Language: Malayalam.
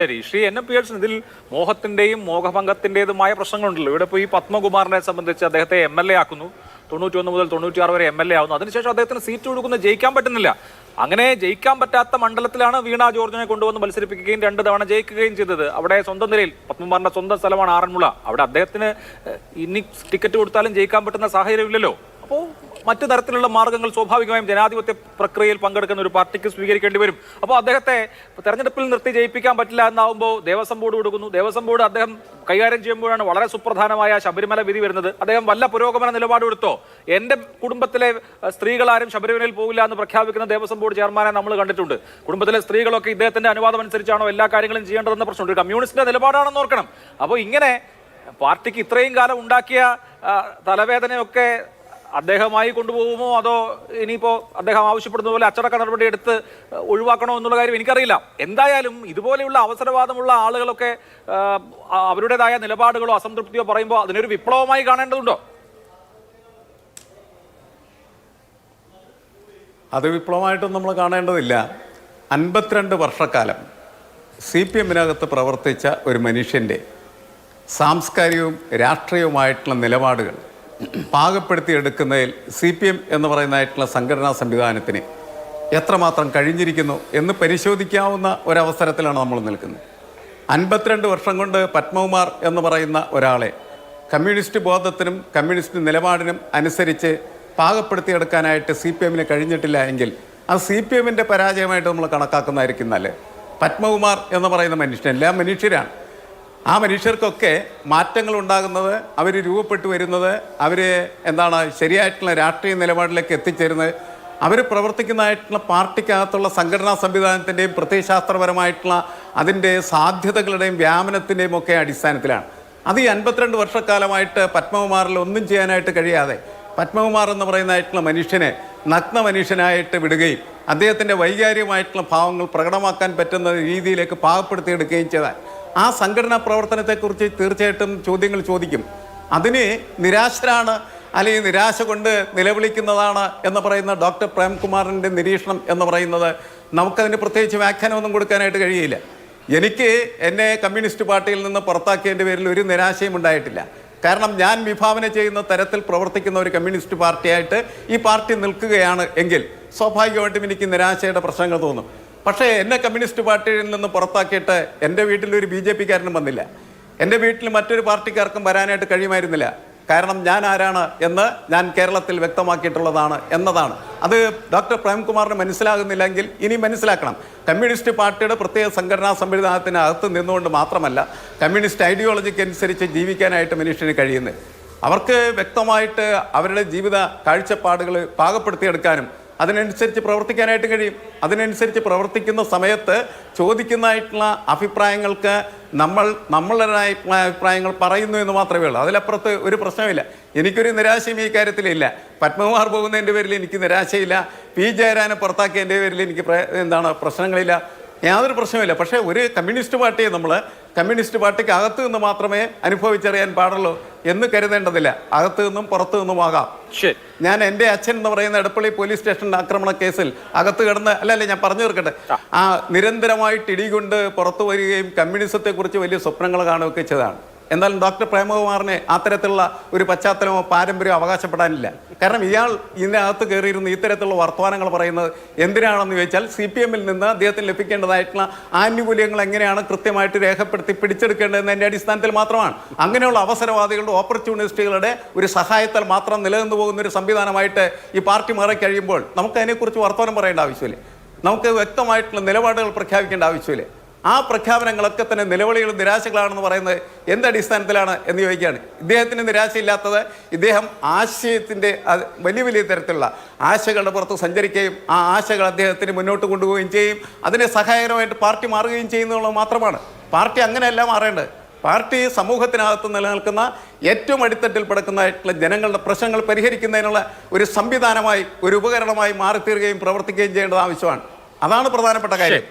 ശരി, ശ്രീ എൻ എം പിയേഴ്സൺ, ഇതിൽ മോഹത്തിന്റെയും മോഹഭംഗത്തിന്റേതുമായ പ്രശ്നങ്ങളുണ്ടല്ലോ. ഇവിടെ ഇപ്പോൾ ഈ പത്മകുമാറിനെ സംബന്ധിച്ച് അദ്ദേഹത്തെ MLA ആക്കുന്നു, 91 മുതൽ 96 വരെ MLA ആവുന്നു. അതിനുശേഷം അദ്ദേഹത്തിന് സീറ്റ് കൊടുക്കുന്ന ജയിക്കാൻ പറ്റുന്നില്ല. അങ്ങനെ ജയിക്കാൻ പറ്റാത്ത മണ്ഡലത്തിലാണ് വീണ ജോർജിനെ കൊണ്ടുവന്ന് മത്സരിപ്പിക്കുകയും 2 തവണ ജയിക്കുകയും ചെയ്തത്. അവിടെ സ്വന്തം നിലയിൽ പത്മകുമാറിന്റെ സ്വന്തം സ്ഥലമാണ് ആറന്മുള. അവിടെ അദ്ദേഹത്തിന് ഇനി ടിക്കറ്റ് കൊടുത്താലും ജയിക്കാൻ പറ്റുന്ന സാഹചര്യമില്ലല്ലോ. അപ്പോൾ മറ്റു തരത്തിലുള്ള മാർഗങ്ങൾ സ്വാഭാവികമായും ജനാധിപത്യ പ്രക്രിയയിൽ പങ്കെടുക്കുന്ന ഒരു പാർട്ടിക്ക് സ്വീകരിക്കേണ്ടി വരും. അപ്പോൾ അദ്ദേഹത്തെ തെരഞ്ഞെടുപ്പിൽ നിർത്തി ജയിപ്പിക്കാൻ പറ്റില്ല എന്നാവുമ്പോൾ ദേവസ്വം ബോർഡ് കൊടുക്കുന്നു. ദേവസ്വം ബോർഡ് അദ്ദേഹം കൈകാര്യം ചെയ്യുമ്പോഴാണ് വളരെ സുപ്രധാനമായ ശബരിമല വിധി വരുന്നത്. അദ്ദേഹം വല്ല പുരോഗമന നിലപാടെടുത്തോ? എന്റെ കുടുംബത്തിലെ സ്ത്രീകളാരും ശബരിമലയിൽ പോകില്ല എന്ന് പ്രഖ്യാപിക്കുന്ന ദേവസ്വം ബോർഡ് ചെയർമാനെ നമ്മൾ കണ്ടിട്ടുണ്ട്. കുടുംബത്തിലെ സ്ത്രീകളൊക്കെ ഇദ്ദേഹത്തിന്റെ അനുവാദം അനുസരിച്ചാണോ എല്ലാ കാര്യങ്ങളും ചെയ്യേണ്ടതെന്ന പ്രശ്നമുണ്ട്. ഒരു കമ്മ്യൂണിസ്റ്റിന്റെ നിലപാടാണെന്ന് ഓർക്കണം. അപ്പോൾ ഇങ്ങനെ പാർട്ടിക്ക് ഇത്രയും കാലം ഉണ്ടാക്കിയ തലവേദനയൊക്കെ അദ്ദേഹമായി കൊണ്ടുപോകുമോ, അതോ ഇനിയിപ്പോൾ അദ്ദേഹം ആവശ്യപ്പെടുന്ന പോലെ അച്ചടക്ക നടപടി എടുത്ത് ഒഴിവാക്കണോ എന്നുള്ള കാര്യം എനിക്കറിയില്ല. എന്തായാലും ഇതുപോലെയുള്ള അവസരവാദമുള്ള ആളുകളൊക്കെ അവരുടേതായ നിലപാടുകളോ അസംതൃപ്തിയോ പറയുമ്പോൾ അതിനൊരു വിപ്ലവമായി കാണേണ്ടതുണ്ടോ? അത് വിപ്ലവമായിട്ടും നമ്മൾ കാണേണ്ടതില്ല. 52 വർഷക്കാലം CPM-നകത്ത് പ്രവർത്തിച്ച ഒരു മനുഷ്യൻ്റെ സാംസ്കാരികവും രാഷ്ട്രീയവുമായിട്ടുള്ള നിലപാടുകൾ പാകപ്പെടുത്തിയെടുക്കുന്നതിൽ CPM എന്ന് പറയുന്നതായിട്ടുള്ള സംഘടനാ സംവിധാനത്തിന് എത്രമാത്രം കഴിഞ്ഞിരിക്കുന്നു എന്ന് പരിശോധിക്കാവുന്ന ഒരവസരത്തിലാണ് നമ്മൾ നിൽക്കുന്നത്. 52 വർഷം കൊണ്ട് പത്മകുമാർ എന്ന് പറയുന്ന ഒരാളെ കമ്മ്യൂണിസ്റ്റ് ബോധത്തിനും കമ്മ്യൂണിസ്റ്റ് നിലപാടിനും അനുസരിച്ച് പാകപ്പെടുത്തിയെടുക്കാനായിട്ട് CPM-ന് കഴിഞ്ഞിട്ടില്ല എങ്കിൽ അത് CPM-ൻ്റെ പരാജയമായിട്ട് നമ്മൾ കണക്കാക്കുന്നതായിരിക്കും നല്ലത്. പത്മകുമാർ എന്ന് പറയുന്ന മനുഷ്യൻ എല്ലാ മനുഷ്യരാണ്. ആ മനുഷ്യർക്കൊക്കെ മാറ്റങ്ങൾ ഉണ്ടാകുന്നത്, അവർ രൂപപ്പെട്ടു വരുന്നത്, അവർ ശരിയായിട്ടുള്ള രാഷ്ട്രീയ നിലപാടിലേക്ക് എത്തിച്ചേരുന്നത് അവർ പ്രവർത്തിക്കുന്നതായിട്ടുള്ള പാർട്ടിക്കകത്തുള്ള സംഘടനാ സംവിധാനത്തിൻ്റെയും പ്രത്യയശാസ്ത്രപരമായിട്ടുള്ള അതിൻ്റെ സാധ്യതകളുടെയും വ്യാപനത്തിൻ്റെയും ഒക്കെ അടിസ്ഥാനത്തിലാണ്. അത് ഈ 52 വർഷക്കാലമായിട്ട് പത്മകുമാറിൽ ഒന്നും ചെയ്യാനായിട്ട് കഴിയാതെ പത്മകുമാർ എന്ന് പറയുന്നതായിട്ടുള്ള മനുഷ്യനെ നഗ്ന മനുഷ്യനായിട്ട് വിടുകയും അദ്ദേഹത്തിൻ്റെ വൈകാരികമായിട്ടുള്ള ഭാവങ്ങൾ പ്രകടമാക്കാൻ പറ്റുന്ന രീതിയിലേക്ക് പാകപ്പെടുത്തിയെടുക്കുകയും ചെയ്താൽ ആ സംഘടനാ പ്രവർത്തനത്തെക്കുറിച്ച് തീർച്ചയായിട്ടും ചോദ്യങ്ങൾ ചോദിക്കും. അതിന് നിരാശരാണ് അല്ലെങ്കിൽ നിരാശ കൊണ്ട് നിലവിളിക്കുന്നതാണ് എന്ന് പറയുന്ന ഡോക്ടർ പ്രേംകുമാറിൻ്റെ നിരീക്ഷണം എന്ന് പറയുന്നത് നമുക്കതിന് പ്രത്യേകിച്ച് വ്യാഖ്യാനമൊന്നും കൊടുക്കാനായിട്ട് കഴിയില്ല. എനിക്ക് എന്നെ കമ്മ്യൂണിസ്റ്റ് പാർട്ടിയിൽ നിന്ന് പുറത്താക്കിയതിൻ്റെ പേരിൽ ഒരു നിരാശയും ഉണ്ടായിട്ടില്ല. കാരണം ഞാൻ വിഭാവന ചെയ്യുന്ന തരത്തിൽ പ്രവർത്തിക്കുന്ന ഒരു കമ്മ്യൂണിസ്റ്റ് പാർട്ടിയായിട്ട് ഈ പാർട്ടി നിൽക്കുകയാണ് എങ്കിൽ സ്വാഭാവികമായിട്ടും എനിക്ക് നിരാശയുടെ പ്രശ്നങ്ങൾ തോന്നും. പക്ഷേ എന്നെ കമ്മ്യൂണിസ്റ്റ് പാർട്ടിയിൽ നിന്ന് പുറത്താക്കിയിട്ട് എൻ്റെ വീട്ടിലൊരു BJP-കാരനും വന്നില്ല, എൻ്റെ വീട്ടിൽ മറ്റൊരു പാർട്ടിക്കാർക്കും വരാനായിട്ട് കഴിയുമായിരുന്നില്ല. കാരണം ഞാൻ ആരാണ് എന്ന് ഞാൻ കേരളത്തിൽ വ്യക്തമാക്കിയിട്ടുള്ളതാണ് എന്നതാണ്. അത് ഡോക്ടർ പ്രേംകുമാറിന് മനസ്സിലാകുന്നില്ലെങ്കിൽ ഇനി മനസ്സിലാക്കണം. കമ്മ്യൂണിസ്റ്റ് പാർട്ടിയുടെ പ്രത്യേക സംഘടനാ സംവിധാനത്തിനകത്ത് നിന്നുകൊണ്ട് മാത്രമല്ല കമ്മ്യൂണിസ്റ്റ് ഐഡിയോളജിക്ക് അനുസരിച്ച് ജീവിക്കാനായിട്ട് മനുഷ്യന് കഴിയുന്നത്. അവർക്ക് വ്യക്തമായിട്ട് അവരുടെ ജീവിത കാഴ്ചപ്പാടുകൾ പാകപ്പെടുത്തിയെടുക്കാനും അതിനനുസരിച്ച് പ്രവർത്തിക്കാനായിട്ട് കഴിയും. അതിനനുസരിച്ച് പ്രവർത്തിക്കുന്ന സമയത്ത് ചോദിക്കുന്നതായിട്ടുള്ള അഭിപ്രായങ്ങൾക്ക് നമ്മളുടേതായിട്ടുള്ള അഭിപ്രായങ്ങൾ പറയുന്നു എന്ന് മാത്രമേ ഉള്ളൂ. അതിലപ്പുറത്ത് ഒരു പ്രശ്നമില്ല. എനിക്കൊരു നിരാശയും ഈ കാര്യത്തിലില്ല. പത്മകുമാർ പോകുന്നതിൻ്റെ പേരിൽ എനിക്ക് നിരാശയില്ല. P. ജയരാജനെ പുറത്താക്കിയതിൻ്റെ പേരിൽ എനിക്ക് പ്രശ്നങ്ങളില്ല. യാതൊരു പ്രശ്നമില്ല. പക്ഷേ ഒരു കമ്മ്യൂണിസ്റ്റ് പാർട്ടിയെ നമ്മൾ കമ്മ്യൂണിസ്റ്റ് പാർട്ടിക്ക് അകത്തു നിന്ന് മാത്രമേ അനുഭവിച്ചറിയാൻ പാടുള്ളൂ എന്ന് കരുതേണ്ടതില്ല. അകത്തു നിന്നും പുറത്തു നിന്നും ആകാം. ഞാൻ എൻ്റെ അച്ഛൻ എന്ന് പറയുന്ന എടപ്പള്ളി പോലീസ് സ്റ്റേഷൻ്റെ ആക്രമണ കേസിൽ അകത്ത് കിടന്ന് അല്ലല്ലേ ഞാൻ പറഞ്ഞു തീർക്കട്ടെ, ആ നിരന്തരമായിട്ട് ഇടികൊണ്ട് പുറത്തു വരികയും കമ്മ്യൂണിസത്തെക്കുറിച്ച് വലിയ സ്വപ്നങ്ങൾ കാണുകയൊക്കെ ചെയ്തതാണ്. എന്നാലും ഡോക്ടർ പ്രേമകുമാറിനെ അത്തരത്തിലുള്ള ഒരു പശ്ചാത്തലമോ പാരമ്പര്യമോ അവകാശപ്പെടാനില്ല. കാരണം ഇയാൾ ഇതിനകത്ത് കയറിയിരുന്ന് ഇത്തരത്തിലുള്ള വർത്തമാനങ്ങൾ പറയുന്നത് എന്തിനാണെന്ന് ചോദിച്ചാൽ CPM-ൽ നിന്ന് അദ്ദേഹത്തിന് ലഭിക്കേണ്ടതായിട്ടുള്ള ആനുകൂല്യങ്ങൾ എങ്ങനെയാണ് കൃത്യമായിട്ട് രേഖപ്പെടുത്തി പിടിച്ചെടുക്കേണ്ടതെന്നതിൻ്റെ അടിസ്ഥാനത്തിൽ മാത്രമാണ്. അങ്ങനെയുള്ള അവസരവാദികളുടെ ഓപ്പർച്യൂണിസ്റ്റുകളുടെ ഒരു സഹായത്താൽ മാത്രം നിലനിന്ന് പോകുന്ന ഒരു സംവിധാനമായിട്ട് ഈ പാർട്ടി മാറിക്കഴിയുമ്പോൾ നമുക്കതിനെക്കുറിച്ച് വർത്തമാനം പറയേണ്ട ആവശ്യമില്ല. നമുക്ക് വ്യക്തമായിട്ടുള്ള നിലപാടുകൾ പ്രഖ്യാപിക്കേണ്ട ആവശ്യമില്ല. ആ പ്രഖ്യാപനങ്ങളൊക്കെ തന്നെ നിലവിളികളും നിരാശകളാണെന്ന് പറയുന്നത് എന്തടിസ്ഥാനത്തിലാണ് എന്ന് ചോദിക്കുകയാണ്. ഇദ്ദേഹത്തിന് നിരാശയില്ലാത്തത് ഇദ്ദേഹം ആശയത്തിൻ്റെ വലിയ വലിയ തരത്തിലുള്ള ആശകളുടെ പുറത്ത് സഞ്ചരിക്കുകയും ആ ആശകൾ അദ്ദേഹത്തിന് മുന്നോട്ട് കൊണ്ടുപോവുകയും ചെയ്യും. അതിനെ സഹായകരമായിട്ട് പാർട്ടി മാറുകയും ചെയ്യുന്നുള്ളത് മാത്രമാണ്. പാർട്ടി അങ്ങനെയല്ല മാറേണ്ടത്. പാർട്ടി സമൂഹത്തിനകത്ത് നിലനിൽക്കുന്ന ഏറ്റവും അടിത്തട്ടിൽ കിടക്കുന്നതായിട്ടുള്ള ജനങ്ങളുടെ പ്രശ്നങ്ങൾ പരിഹരിക്കുന്നതിനുള്ള ഒരു സംവിധാനമായി, ഒരു ഉപകരണമായി മാറിത്തീരുകയും പ്രവർത്തിക്കുകയും ചെയ്യേണ്ടത് ആവശ്യമാണ്. അതാണ് പ്രധാനപ്പെട്ട കാര്യം.